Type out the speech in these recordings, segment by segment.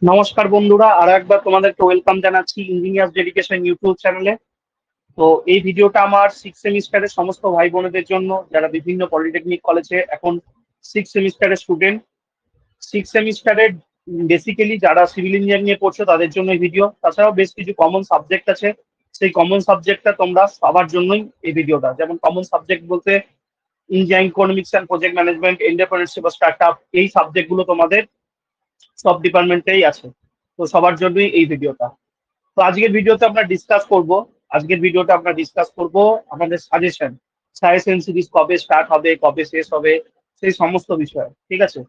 নমস্কার বন্ধুরা, আরো একবার তোমাদেরকে ওয়েলকাম জানাচ্ছি ইঞ্জিনিয়ার্স ডেডিকেশন ইউটিউব চ্যানেলে। তো এই ভিডিওটা আমার সিক্স সেমিস্টারের সমস্ত ভাই বোনেদের জন্য, যারা বিভিন্ন পলিটেকনিক কলেজে এখন সিক্স সেমিস্টারের স্টুডেন্ট। সিক্স সেমিস্টারের বেসিক্যালি যারা সিভিল ইঞ্জিনিয়ারিং নিয়ে পড়ছো তাদের জন্য এই ভিডিও। তাছাড়াও বেশ কিছু কমন সাবজেক্ট আছে, সেই কমন সাবজেক্টটা তোমরা সবার জন্যই এই ভিডিওটা। যেমন কমন সাবজেক্ট বলতে engineering economics and project management, entrepreneurship, startup, এই সাবজেক্টগুলো তোমাদের সব ডিপার্টমেন্টেই আছে। তো সবার জন্যই এই ভিডিওটা। তো আজকের ভিডিওটা আমরা ডিসকাস করব আমাদের সাজেশন সিরিজ কবে স্টার্ট হবে, কবে শেষ হবে, সেই সমস্ত বিষয়। ঠিক আছে?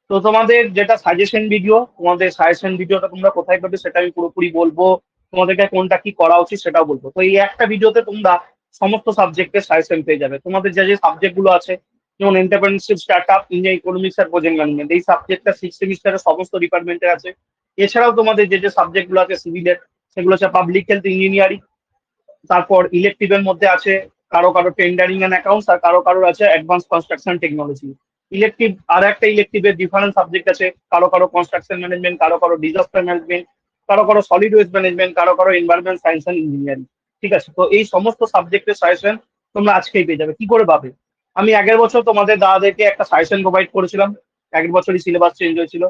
তো তোমাদের সাজেশন ভিডিওটা তোমরা কোথায় পাবে সেটা আমি পুরোপুরি বলবো। তোমাদেরকে কোনটা কি করা উচিত সেটাও বলবো। তো এই একটা ভিডিওতে তোমরা সমস্ত সাবজেক্টের সাজেশন পেয়ে যাবে। তোমাদের যে যে সাবজেক্ট গুলো আছে, যেমন এন্টারপ্রেনারশিপ, স্টার্টআপ, ইঞ্জিনিয়ারিং ইকোনমিক্স আর প্রজেক্ট ম্যানেজমেন্ট, এই সাবজেক্টটা সিক্স সেমিস্টারের সমস্ত ডিপার্টমেন্টে আছে। এছাড়াও তোমাদের যে যে সাবজেক্ট গুলো আছে সিভিলের, সেগুলো হচ্ছে পাবলিক হেলথ ইঞ্জিনিয়ারিং। তারপর ইলেকটিভের মধ্যে আছে কারো কারো টেন্ডারিং এন্ড অ্যাকাউন্টস, আর কারো কারো আছে অ্যাডভান্স কনস্ট্রাকশন টেকনোলজি। ইলেকটিভ আর একটা ইলেকটিভের ডিফারেন্ট সাবজেক্ট আছে, কারো কারো কনস্ট্রাকশন ম্যানেজমেন্ট, কারো কারো ডিজাস্টার ম্যানেজমেন্ট, কারো কারো সলিড ওয়েস্ট ম্যানেজমেন্ট, কারো কারো এনভায়রনমেন্ট সায়েন্স অ্যান্ড ইঞ্জিনিয়ারিং। ঠিক আছে? তো এই সমস্ত সাবজেক্টের সাজেশন তোমরা আজকেই পেয়ে যাবে। কি করে পাবে? আমি আগের বছর তোমাদের দাদাদেরকে একটা সাজেশন প্রোভাইড করেছিলাম। আগের বছরই সিলেবাস চেঞ্জ হয়েছিল।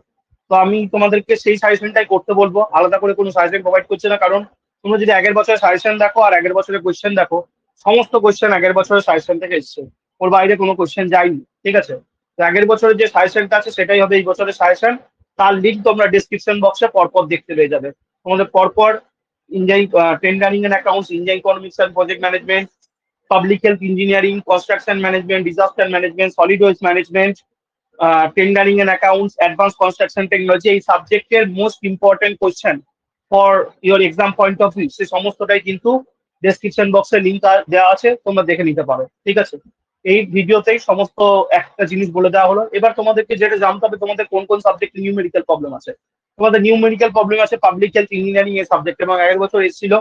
তো আমি তোমাদেরকে সেই সাজেশনটাই করতে বলবো, আলাদা করে কোনো সাজেশন প্রোভাইড করছে না। কারণ তোমরা যদি আগের বছরের সাজেশন দেখো আর আগের বছরের কোয়েশ্চেন দেখো, সমস্ত কোয়েশ্চেন আগের বছরের সাজেশন থেকে এসছে, ওর বাইরে কোনো কোয়েশ্চেন যায়নি। ঠিক আছে? তো আগের বছরের যে সাজেশনটা আছে সেটাই হবে এই বছরের সাজেশন। তার লিঙ্ক তোমরা ডিসক্রিপশন বক্সে পরপর দেখতে পেয়ে যাবে। তোমাদের পরপর engineering, tendering and accounts, engineering economics and project management, public health engineering, construction management, disaster management, solid waste management, tendering and accounts, advance construction technology, এই সাবজেক্টের most important question for your exam point of view, সে সমস্তটাই কিন্তু description বক্সে link দেওয়া আছে, তোমরা দেখে নিতে পারো। ঠিক আছে? এই ভিডিওতেই সমস্ত একটা জিনিস বলে দেওয়া হলো। এবার তোমাদেরকে যেটা জানতে হবে, তোমাদের কোন কোন সাবজেক্টে নিউমেরিক্যাল প্রবলেম আছে। তোমাদের নিউমেরিক্যাল প্রবলেম আছে পাবলিক হেলথ ইঞ্জিনিয়ারিং এর সাবজেক্ট, এবং আগের বছর এসেছিল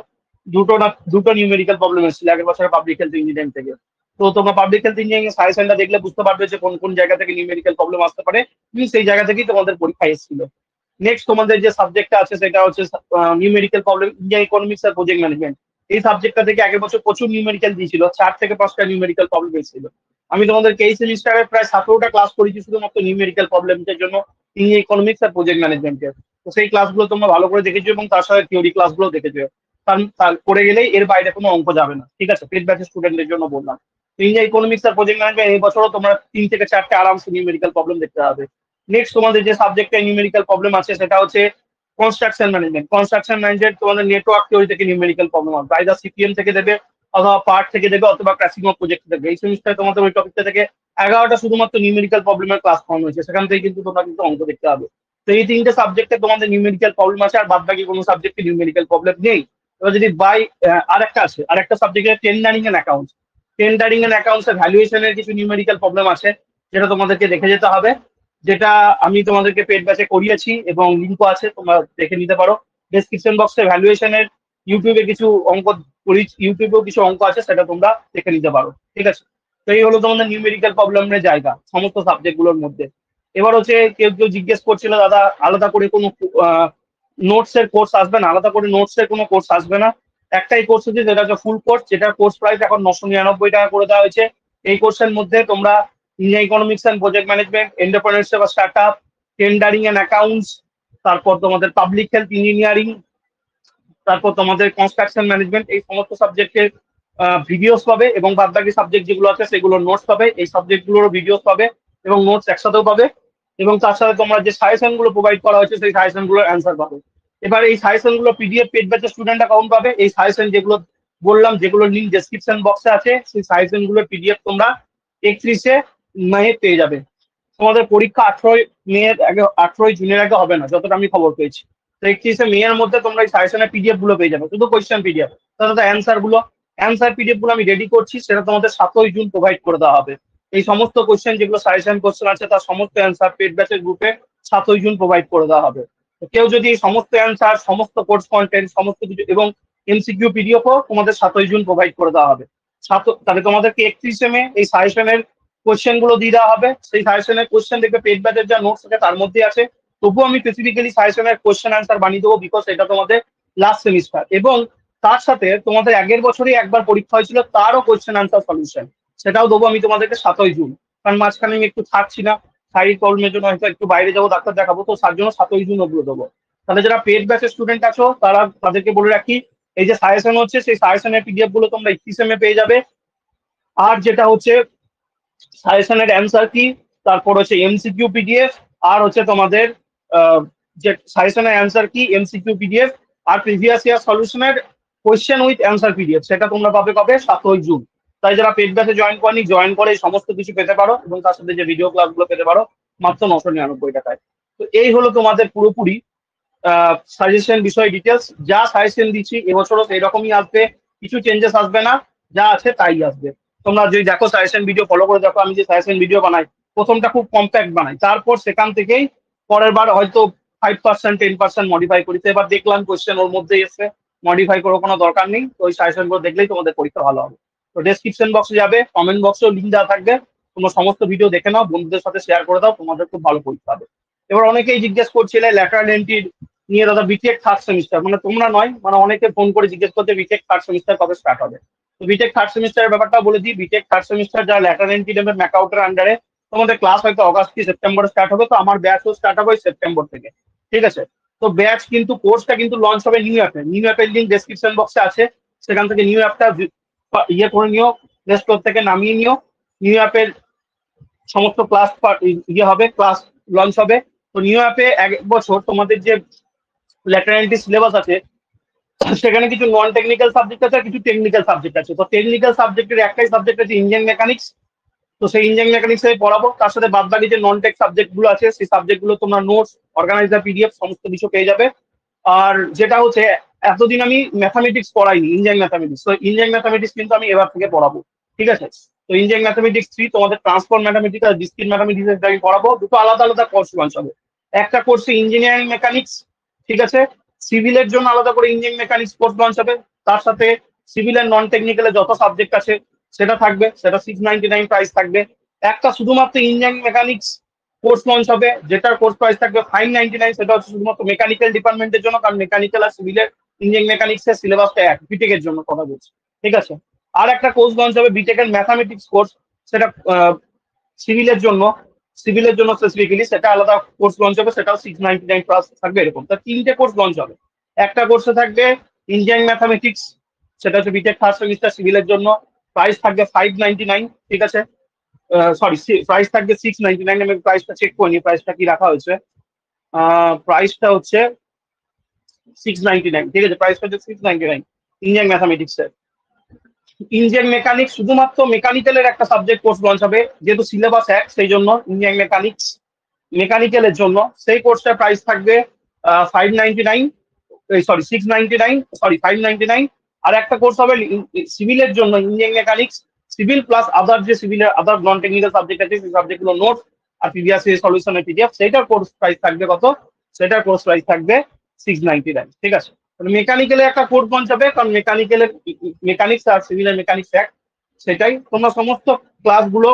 দুটো নিউমেরিক্যাল প্রবলেম এসেছিল আগের বছর পাবলিক হেলথ ইঞ্জিনিয়ারিং থেকে। তো তোমরা পাবলিক হেলথ ইঞ্জিনিয়ারিং সাজেশনটা দেখলে বুঝতে পারবে যে কোন কোন জায়গা থেকে নিউমেরিক্যাল প্রবলেম আসতে পারে। সেই জায়গা থেকেই তোমাদের পরীক্ষা এসেছিল। নেক্সট তোমাদের যে সাবজেক্টটা আছে সেটা হচ্ছে নিউমেরিক্যাল প্রবলেম, ইন্ডিয়া ইকোনমিক্স আর প্রজেক্ট ম্যানেজমেন্ট। এই সাবজেক্টটা থেকে আগের বছর প্রচুর নিউমেরিক্যাল দিয়েছিল, 4 থেকে 5টা নিউমেরিক্যাল প্রবলেম এসেছিল। আমি তোমাদেরকে এই সেমিস্টারে প্রায় 17টা ক্লাস করেছি শুধুমাত্র নিউমেরিক্যাল প্রবলেমদের জন্য, ইন্ডিয়া ইকোনমিক্স আর প্রজেক্ট ম্যানেজমেন্টের। তো সেই ক্লাসগুলো তোমরা ভালো করে দেখেছো এবং তার সাথে থিওরি ক্লাসগুলো দেখেছো। তার করে গেলেই এর বাইরে কোনো অঙ্ক যাবে না। ঠিক আছে? পেড ব্যাচের স্টুডেন্টদের জন্য বললাম। ইন্ডিয়া ইকোনমিক্স আর প্রজেক্ট ম্যানেজমেন্ট এই বছরও তোমরা 3 থেকে 4টে আরামসে নিউমেরিক্যাল প্রবলেম দেখতে হবে। নেক্সট তোমাদের যে সাবজেক্টে নিউমেরিক্যাল প্রবলেম আছে সেটা হচ্ছে কনস্ট্রাকশন ম্যানেজমেন্ট। কনস্ট্রাকশন ম্যানেজমেন্ট তোমাদের নেটওয়ার্ক থিওরি থেকে নিউমেরিক্যাল প্রবলেম হবে, আইদার সিপিএম থেকে দেবে, অথবা পার্ট থেকে দেবে, অথবা ক্রাসিমো প্রজেক্ট থেকে। এই সেমিস্টারে তোমাদের ওই টপিকটা থেকে 11টা শুধুমাত্র নিউমেরিক্যাল প্রবলেমের ক্লাস ফর্ম হয়েছে, সেখান থেকে কিন্তু তোমরা কিন্তু অঙ্ক দেখতে হবে। তো এই 3টে সাবজেক্টে তোমাদের নিউমেরিক্যাল প্রবলেম আছে, আর বাদ বাকি কোনো সাবজেক্টে নিউমেরিক্যাল প্রবলেম নেই। এবার যদি আরেকটা সাবজেক্টে tendering and accounts. Tendering and accounts এর ভ্যালুয়েশনের কিছু নিউমেরিক্যাল প্রবলেম আছে, যেটা তোমাদেরকে দেখে যেতে হবে। যেটা আমি তোমাদেরকে পেড ব্যাচে করিয়েছি এবং লিঙ্কও আছে, তোমরা দেখে নিতে পারো। ডেসক্রিপশন বক্সে ভ্যালুয়েশনের ইউটিউবেও কিছু অঙ্ক আছে, সেটা তোমরা দেখে নিতে পারো। ঠিক আছে? তো এই হলো তোমাদের নিউমেরিক্যাল প্রবলেমের জায়গা সমস্ত সাবজেক্ট গুলোর মধ্যে। এবার হচ্ছে কেউ কেউ জিজ্ঞেস করছিল, দাদা আলাদা করে কোনো নোটস এর কোর্স আসবে না? আলাদা করে নোটস এর কোনো কোর্স আসবে না। একটাই কোর্স হচ্ছে, যেটা হচ্ছে ফুল কোর্স, যেটা কোর্স প্রাইস এখন 999 টাকা করে দেওয়া হয়েছে। এই কোর্সের মধ্যে তোমরা Indian economics and project management, entrepreneurship বা স্টার্টআপ, টেন্ডারিং এন্ড অ্যাকাউন্টস, তারপর তোমাদের পাবলিক হেলথ ইঞ্জিনিয়ারিং, তারপর তোমাদের কনস্ট্রাকশন ম্যানেজমেন্ট, এই সমস্ত সাবজেক্টের ভিডিওস পাবে, এবং বাদ বাকি সাবজেক্ট যেগুলো আছে সেগুলোর নোটস পাবে। এই সাবজেক্ট গুলোরও ভিডিওস পাবে এবং নোটস একসাথেও পাবে। এবং তার সাথে তোমরা যে সাজেশন গুলো প্রোভাইড করা হয়েছে সেই সাজেশন গুলোর অ্যান্সার পাবে। এবার এই সাজেশন গুলো পিডিএফ পেড ব্যাচের স্টুডেন্টরা কখন পাবে? এই সাজেশন যেগুলো বললাম, যেগুলো লিঙ্ক ডেসক্রিপশন বক্সে আছে, সেই সাজেশন গুলোর পিডিএফ তোমরা 31শে মে পেয়ে যাবে। তোমাদের পরীক্ষা 18ই জুনের আগে হবে না, যতটা আমি খবর পেয়েছি। তো 31শে মে এর মধ্যে তোমরা এই সাজেশনের পিডিএফ গুলো পেয়ে যাবে, শুধু কোয়েশ্চেন পিডিএফ। তাহলে অ্যান্সার পিডিএফ গুলো আমি রেডি করছি, সেটা তোমাদের 7ই জুন প্রোভাইড করে দেওয়া হবে। এই সমস্ত কোয়েশ্চেন যেগুলো সাজেশন কোয়েশ্চেন আছে তার সমস্ত অ্যান্সার পেড ব্যাচের গ্রুপে 7ই জুন প্রোভাইড করে দেওয়া হবে। তো কেউ যদি এই সমস্ত অ্যান্সার, সমস্ত কোর্স কন্টেন্ট, সমস্ত কিছু এবং এমসিকিউ পিডিএফও তোমাদের 7ই জুন প্রোভাইড করে দেওয়া হবে। তাহলে তোমাদেরকে 31শে মে এই সাজেশনের কোয়েশ্চেন গুলো দিয়ে দেওয়া হবে। সেই সাজেশনের কোয়েশ্চেন দেখবে পেড ব্যাচের যা নোটস আছে তার মধ্যে আছে, তবুও আমি স্পেসিফিক্যালি সাজেশনের কোয়েশ্চেন অ্যান্সার বানিয়ে দেবো, বিকজ এটা তোমাদের লাস্ট সেমিস্টার। এবং তার সাথে তোমাদের আগের বছরই একবার পরীক্ষা হয়েছিল, তারও কোয়েশ্চেন অ্যান্সার সলিউশন, সেটাও দেবো আমি তোমাদেরকে 7ই জুন। কারণ মাঝখানে আমি একটু থাকছি না, শারীরিক প্রবলেমের জন্য হয়তো একটু বাইরে যাবো, ডাক্তার দেখাবো, তো তার জন্য 7ই জুন ওগুলো দেবো। তাহলে যারা পেড ব্যাচের স্টুডেন্ট আছো তাদেরকে বলে রাখি, এই যে সাজেশন হচ্ছে সেই সাজেশনের পিডিএফ গুলো তোমরা 31 পেয়ে যাবে। আর যেটা হচ্ছে সাজেশনের অ্যান্সার কি, তারপর হচ্ছে এমসিকিউ পিডিএফ, আর হচ্ছে তোমাদের যে সাজেশনের অ্যান্সার কি, এমসিকিউ পিডিএফ, আর প্রিভিয়াস ইয়ার সলিউশনের কোয়েশ্চেন উইথ অ্যান্সার পিডিএফ, সেটা তোমরা পাবে কবে, 7ই জুন। তাই যারা পেড ব্যাচে জয়েন করে এই সমস্ত কিছু পেতে পারো, এবং তার সাথে যে ভিডিও ক্লাসগুলো পেতে পারো মাত্র 999 টাকায়। তো এই হলো তোমাদের পুরোপুরি সাজেশন বিষয় ডিটেলস। যা সাজেশন দিচ্ছি এবছরও সেই রকমই আসবে, কিছু চেঞ্জেস আসবে না, যা আছে তাই আসবে। তোমরা যদি দেখো সাজেশন ভিডিও ফলো করে দেখো, আমি যে সাজেশন ভিডিও বানাই প্রথমটা খুব কম্প্যাক্ট বানাই, তারপর সেখান থেকেই পরের বার হয়তো 5% 10% মডিফাই করি। তো এবার দেখলাম কোয়েশ্চেন ওর মধ্যেই এসছে, মডিফাই করার কোনো দরকার নেই, তো ওই সাজেশন গুলো দেখলেই তোমাদের পরীক্ষা ভালো হবে। তো ডেসক্রিপশন বক্সে যাবে, কমেন্ট বক্সেও লিঙ্ক দেওয়া থাকবে, তোমরা সমস্ত ভিডিও দেখে নাও, বন্ধুদের সাথে শেয়ার করে দাও, তোমাদের খুব ভালো পরীক্ষা হবে। এবার অনেকেই জিজ্ঞেস করছিলে ল্যাটারাল এন্ট্রি নিয়ে, দাদা বিটেক থার্ড সেমিস্টার, মানে তোমরা নয়, মানে অনেকে ফোন করে জিজ্ঞেস করতে বিটেক থার্ড সেমিস্টার কবে স্টার্ট হবে। তো বিটেক থার্ড সেমিস্টারের ব্যাপারটা বলে দিই, বিটেক থার্ড সেমিস্টার যারা ল্যাটারাল এন্ট্রি নেবে ম্যাকআউটের আন্ডারে, তোমাদের ক্লাস হয়তো অগাস্ট কি সেপ্টেম্বরে স্টার্ট হবে, তো আমার ব্যাচও স্টার্ট হবে সেপ্টেম্বর থেকে, ঠিক আছে। তো ব্যাচ কিন্তু কোর্সটা কিন্তু লঞ্চ হবে নিউ অ্যাপের লিঙ্ক ডেসক্রিপশন বক্সে আছে, সেখান থেকে নিউ অ্যাপটা ইয়ে করে নিও, প্লে স্টোর থেকে নামিয়ে নিও। নিউ অ্যাপের সমস্ত ক্লাস ইয়ে হবে, ক্লাস লঞ্চ হবে। তো নিউ অ্যাপে এক বছর তোমাদের যে ল্যাটারাল এন্ট্রি সিলেবাস আছে, সেখানে কিছু নন টেকনিক্যাল সাবজেক্ট আছে আর কিছু টেকনিক্যাল সাবজেক্ট আছে। তো টেকনিক্যাল সাবজেক্টের একটাই সাবজেক্ট আছে ইঞ্জিনিয়ারিং মেকানিক্স, তো সেই ইঞ্জিনিয়ারিং মেকানিক্স আমি পড়াবো। তার সাথে বাদ বাকি যে নন টেক সাবজেক্ট গুলো আছে সেই সাবজেক্ট গুলো তোমরা নোটস, অর্গানাইজার, পিডিএফ সমস্ত কিছু পেয়ে যাবে। আর যেটা হচ্ছে, এতদিন আমি ম্যাথামেটিক্স পড়াইনি, ইঞ্জিনিয়ারিং ম্যাথামেটিক্স, তো ইঞ্জিনিয়ারিং ম্যাথামেটিক্স কিন্তু আমি এবার থেকে পড়াবো, ঠিক আছে। তো ইঞ্জিনিয়ারিং ম্যাথামেটিক্স 3 তোমাদের ট্রান্সফর্ম ম্যাথামেটিক্স আর ডিসক্রিট ম্যাথামেটিক্স আমি পড়াবো, দুটো আলাদা আলাদা কোর্স লঞ্চ হবে। একটা কোর্সে ইঞ্জিনিয়ারিং মেকানিক্স, ঠিক আছে, সিভিলের জন্য আলাদা করে ইঞ্জিনিয়ারিং মেকানিক্স কোর্স লঞ্চ হবে। তার সাথে সিভিলের নন টেকনিক্যালের যত সাবজেক্ট আছে সেটা থাকবে, সেটা 699 প্রাইস থাকবে। একটা শুধুমাত্র ইঞ্জিনিয়ারিং মেকানিক্স কোর্স লঞ্চ হবে, যেটার কোর্স প্রাইস থাকবে 599, সেটা হচ্ছে শুধুমাত্র মেকানিক্যাল ডিপার্টমেন্টের জন্য, কারণ মেকানিক্যাল আর সিভিলের ইঞ্জিনিয়ারিং মেকানিক্স এর সিলেবাসটা এক, বিটেক এর জন্য কথা বলছি, ঠিক আছে। আর একটা কোর্স লঞ্চ হবে বিটেক এর ম্যাথামেটিক্স কোর্স, সেটা সিভিলের জন্য, স্পেসিফিক্যালি সেটা আলাদা কোর্স লঞ্চ হবে, সেটাও 699 প্লাস থাকবে, এরকম। তা 3টে কোর্স লঞ্চ হবে। একটা কোর্সে থাকবে ইঞ্জিনিয়ারিং ম্যাথামেটিক্স, সেটা হচ্ছে বিটেক ফার্স্ট সেমিস্টার সিভিলের জন্য, প্রাইস থাকবে 599, ঠিক আছে। সরি, প্রাইস থাকবে 699, আমি প্রাইসটা চেক করে নি, প্রাইসটা কি রাখা হয়েছে। প্রাইসটা হচ্ছে 699, ঠিক আছে, প্রাইসটা হচ্ছে 699 ইঞ্জিনিয়ারিং ম্যাথামেটিক্স এর। ইঞ্জিনিয়ারিং মেকানিক্স শুধুমাত্র মেকানিক্যালের একটা সাবজেক্ট কোর্স লঞ্চ হবে, যেহেতু সিলেবাস এক সেই জন্য ইঞ্জিনিয়ারিং মেকানিক্স মেকানিক্যালের জন্য সেই কোর্সটার প্রাইস থাকবে 599, সরি 699, সরি 599। আর একটা কোর্স হবে সিভিলের জন্য ইঞ্জিনিয়ারিং মেকানিক্স সিভিল প্লাস আদার, যে সিভিলের আদার নন টেকনিক্যাল সাবজেক্ট আছে সেই সাবজেক্টগুলো নোটস আর প্রিভিয়াস ইয়ার সলিউশনের পিডিএফ, সেইটার কোর্স প্রাইস থাকবে কত, সেটার কোর্স প্রাইস থাকবে 699, ঠিক আছে। মেকানিক্যালে একটা কোর্স লঞ্চ হবে, কারণ মেকানিক্স আর সিভিলের মেকানিক্স এক, সেটাই। তোমরা সমস্ত ক্লাসগুলো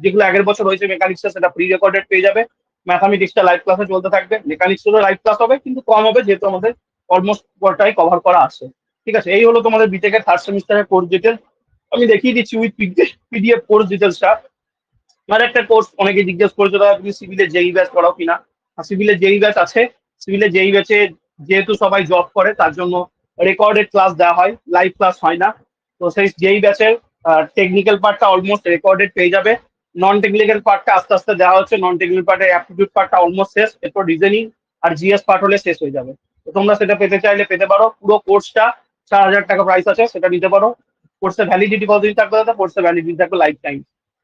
যেগুলো আগের বছর হয়েছে মেকানিক্সটা, সেটা প্রি রেকর্ডেড পেয়ে যাবে। ম্যাথামেটিক্সটা লাইভ ক্লাসে চলতে থাকবে, মেকানিক্সেরও লাইভ ক্লাস হবে, কিন্তু কম হবে, যেহেতু আমাদের অলমোস্ট পুরোটাই কভার করা আছে, ঠিক আছে। এই হলো তোমাদের বিটেকের থার্ড সেমিস্টারের কোর্স ডিটেল। আমি দেখিয়ে দিচ্ছি উইথ পিডিএফ কোর্স ডিটেলসটা। আর একটা কোর্স অনেকে জিজ্ঞেস করেছে, দাদা তুমি সিভিলের জেই ব্যাচ করাও কিনা। সিভিলের জেই ব্যাচ আছে, সিভিলের জেই ব্যাচে যেহেতু সবাই জব করে তার জন্য রেকর্ডেড ক্লাস দেওয়া হয়, লাইভ ক্লাস হয় না। তো সেই জেই ব্যাচের টেকনিক্যাল পার্টটা অলমোস্ট রেকর্ডেড পেয়ে যাবে, নন টেকনিক্যাল পার্টটা আস্তে আস্তে দেওয়া হচ্ছে। নন টেকনিক্যাল পার্টের অ্যাপটিটিউড পার্টটা অলমোস্ট শেষ, এরপর রিজনিং আর জিএস পার্ট হলে শেষ হয়ে যাবে। তো তোমরা সেটা পেতে চাইলে পেতে পারো, পুরো কোর্সটা 4000 টাকা প্রাইস আছে, সেটা নিতে পারো। কোর্সের ভ্যালিডিটি কতদিন থাকবে দাদা, কোর্সের ভ্যালিডিটি থাকবে লাইফ টাইম,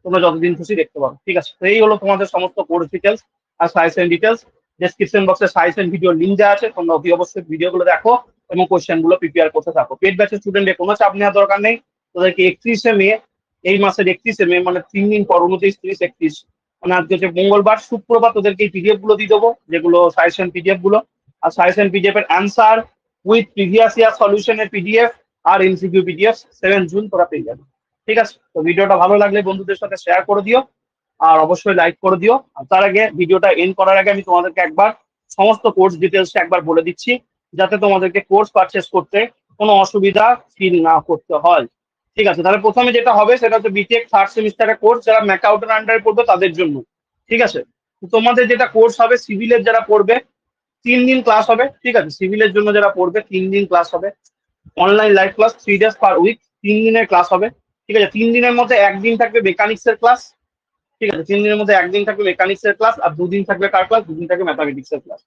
তোমরা যতদিন খুশি দেখতে পারো, ঠিক আছে। তো এই হলো তোমাদের সমস্ত কোর্স ডিটেলস আর সাজেশন ডিটেলস। ডেসক্রিপশন বক্সে সাজেশন ভিডিও লিঙ্ক দেওয়া আছে, তোমরা অতি অবশ্যই ভিডিওগুলো দেখো এবং কোশ্চেন গুলো প্রিপেয়ার করতে থাকো। পেড ব্যাচের স্টুডেন্টের কোনো চাপ নেওয়ার দরকার নেই, তোদেরকে 31শে মে, এই মাসের 31শে মে, মানে 3 দিন পর, 29, 30, 31, মানে আজকে হচ্ছে মঙ্গলবার, শুক্রবার তোদেরকে এই পিডিএফ গুলো দিয়ে দেবো, যেগুলো সাজেশন পিডিএফ গুলো। আর সাজেশন পিডিএফ এর অ্যান্সার উইথ প্রিভিয়াস ইয়ার সলিউশনের পিডিএফ আর এমসিকিউ পিডিএফ 7 জুন তোরা পেয়ে যাবে, ঠিক আছে। তো ভিডিওটা ভালো লাগলে বন্ধুদের সাথে শেয়ার করে দিও, আর অবশ্যই লাইক করে দিও। আর তার আগে, ভিডিওটা এন্ড করার আগে আমি তোমাদেরকে একবার সমস্ত কোর্স ডিটেলসটা একবার বলে দিচ্ছি, যাতে তোমাদেরকে কোর্স পারচেস করতে কোনো অসুবিধা ফিল না করতে হয়। ঠিক আছে, তাহলে প্রথমে যেটা হবে সেটা হচ্ছে বিটেক থার্ড সেমিস্টারের কোর্স, যারা ম্যাকআউটের আন্ডারে পড়বে তাদের জন্য। ঠিক আছে, তো তোমাদের যেটা কোর্স হবে সিভিলের যারা পড়বে 3 দিন ক্লাস হবে। ঠিক আছে, সিভিলের জন্য যারা পড়বে 3 দিন ক্লাস হবে, online live class 3 days per week, 3 দিনের ক্লাস হবে। ঠিক আছে, 3 দিনের মধ্যে একদিন থাকবে মেকানিক্স এর ক্লাস। ঠিক আছে, 3 দিনের মধ্যে একদিন থাকবে মেকানিক্স এর ক্লাস, আর 2 দিন থাকবে কার ক্লাস, 2 দিন থাকবে ম্যাথামেটিক্স এর ক্লাস।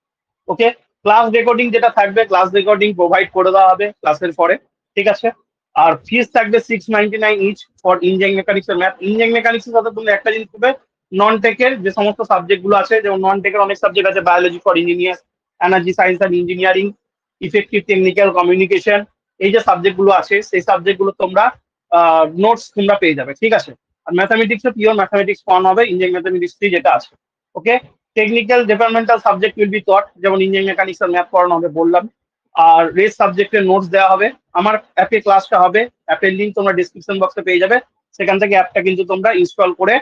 ওকে, ক্লাস রেকর্ডিং যেটা থাকবে, ক্লাস রেকর্ডিং প্রোভাইড করে দেওয়া হবে ক্লাসের পরে। ঠিক আছে, আর ফিস থাকবে 699 ইচ ফর ইঞ্জিনিয়ারিং মেকানিক্স এর ম্যাথ। ইঞ্জিনিয়ারিং মেকানিক্স এর সাথে তুমি একটা জিনিস পাবে, নন টেকের যে সমস্ত সাবজেক্ট গুলো আছে, যেমন নন টেকের অনেক সাবজেক্ট আছে, biology for engineer, energy science and engineering, effective technical communication, এই যে সাবজেক্ট গুলো আছে সেই সাবজেক্ট গুলো তোমরা নোটস তোমরা পেয়ে যাবে। ঠিক আছে, আর ম্যাথামেটিক্স এ পিওর ম্যাথামেটিক্স পড়ানো হবে, ইঞ্জিনিয়ারিং ম্যাথামেটিক্স যেটা আছে। Okay, technical departmental subject will be taught, যেমন ইঞ্জিনিয়ারিং মেকানিক্স আর ম্যাথ পড়ানো হবে বললাম। আর রেস সাবজেক্টের নোটস দেওয়া হবে। আমার অ্যাপে ক্লাসটা হবে, অ্যাপের লিঙ্ক তোমরা ডিসক্রিপশন বক্সে পেয়ে যাবে, সেখান থেকে অ্যাপটা কিন্তু তোমরা ইনস্টল করে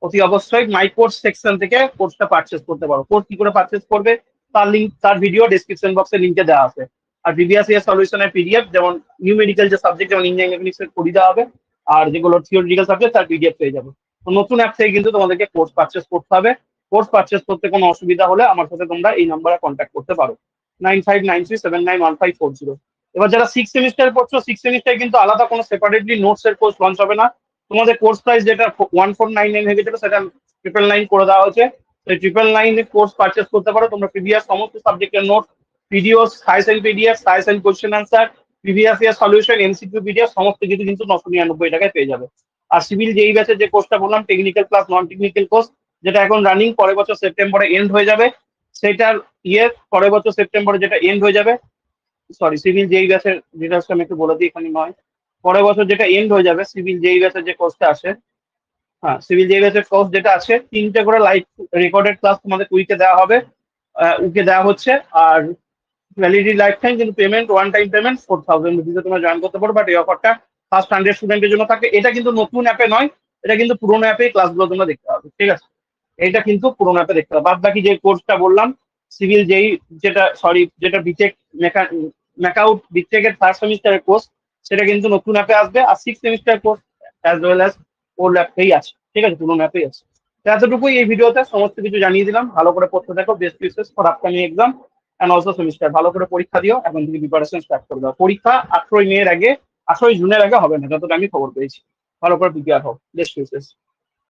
অতি অবশ্যই মাই কোর্স সেকশন থেকে কোর্সটা পারচেস করতে পারো। কোর্স কি করে পারচেস করবে তার লিঙ্ক, তার ভিডিও ডিসক্রিপশন বক্সে লিঙ্কে দেওয়া আছে। আর প্রিভিয়াস ইয়ার সলিউশনের পিডিএফ, যেমন নিউ মেডিকেল যে সাবজেক্ট, যেমন ইঞ্জিনিয়ারিং মেকানিক্স এর করে দেওয়া হবে, আর যেগুলো থিওরিটিক্যাল সাবজেক্ট তার পিডিএফ পেয়ে যাবে। তো নতুন অ্যাপ থেকে কিন্তু তোমাদেরকে কোর্স পারচেস করতে হবে। কোর্স পারচেস করতে কোনো অসুবিধা হলে আমার সাথে তোমরা এই নাম্বারে কন্ট্যাক্ট করতে পারো, 9593791540। এবার যারা 6 সেমিস্টার পড়ছো, 6 সেমিস্টারে কিন্তু আলাদা কোনো সেপারেটলি নোটস এর কোর্স লঞ্চ হবে না। তোমাদের কোর্স প্রাইস যেটা 1499 হয়ে গেছিল, সেটা 999 করে দেওয়া হয়েছে। সেই 999 কোর্স পারচেস করতে পারো তোমরা। প্রিভিয়াস সমস্ত সাবজেক্টের note, PDF, science PDF, science question answer, previous year solution, MCQ PDF, সমস্ত কিছু কিন্তু 999 টাকায় পেয়ে যাবে। আর সিভিল যেই ব্যাচের যে কোর্সটা বললাম, technical plus non technical course, যেটা এখন রানিং, পরের বছর সেপ্টেম্বরে এন্ড হয়ে যাবে, সেটার পরের বছর সেপ্টেম্বরে যেটা এন্ড হয়ে যাবে, সরি সিভিল যেই ব্যাচের ডিটেলসটা আমি একটু বলে দিই এখানে নয়, পরের বছর যেটা এন্ড হয়ে যাবে সিভিল যেই ব্যাচের যে কোর্সটা আসে, হ্যাঁ সিভিল যেই ব্যাচের কোর্স যেটা আছে, 3টে করে লাইভ রেকর্ডেড ক্লাস তোমাদের উইকে দেওয়া হবে, উইকে দেওয়া হচ্ছে। আর ভ্যালিডিটি লাইফ টাইম, কিন্তু পেমেন্ট ওয়ান টাইম পেমেন্ট 4000 রুপিসে তোমরা জয়েন করতে পারো। বাট এই অফারটা ফার্স্ট 100 স্টুডেন্টের জন্য থাকে। এটা কিন্তু নতুন অ্যাপে নয়, এটা কিন্তু পুরোনো অ্যাপে ক্লাসগুলো তোমরা দেখতে পাবে। ঠিক আছে, এটা কিন্তু পুরোনো অ্যাপে দেখতে পাবে। বাদ বাকি যে কোর্সটা বললাম সিভিল যেই, যেটা বিটেক ম্যাকাউট বিটেকের থার্ড সেমিস্টারের কোর্স, সেটা কিন্তু নতুন অ্যাপে আসবে। আর 6 semester course as well as old অ্যাপেই আছে। ঠিক আছে, পুরোনো অ্যাপেই আছে। তো এতটুকুই এই ভিডিওতে সমস্ত কিছু জানিয়ে দিলাম। ভালো করে পড়তে থাকো, best wishes for upcoming exam and also semester. ভালো করে পরীক্ষা দিও, এখন থেকে প্রিপারেশন স্টার্ট করে দাও। পরীক্ষা 18 জুনের আগে হবে না, যতটা আমি খবর পেয়েছি। ভালো করে প্রিপেয়ার হও, বেস্ট উইশেস।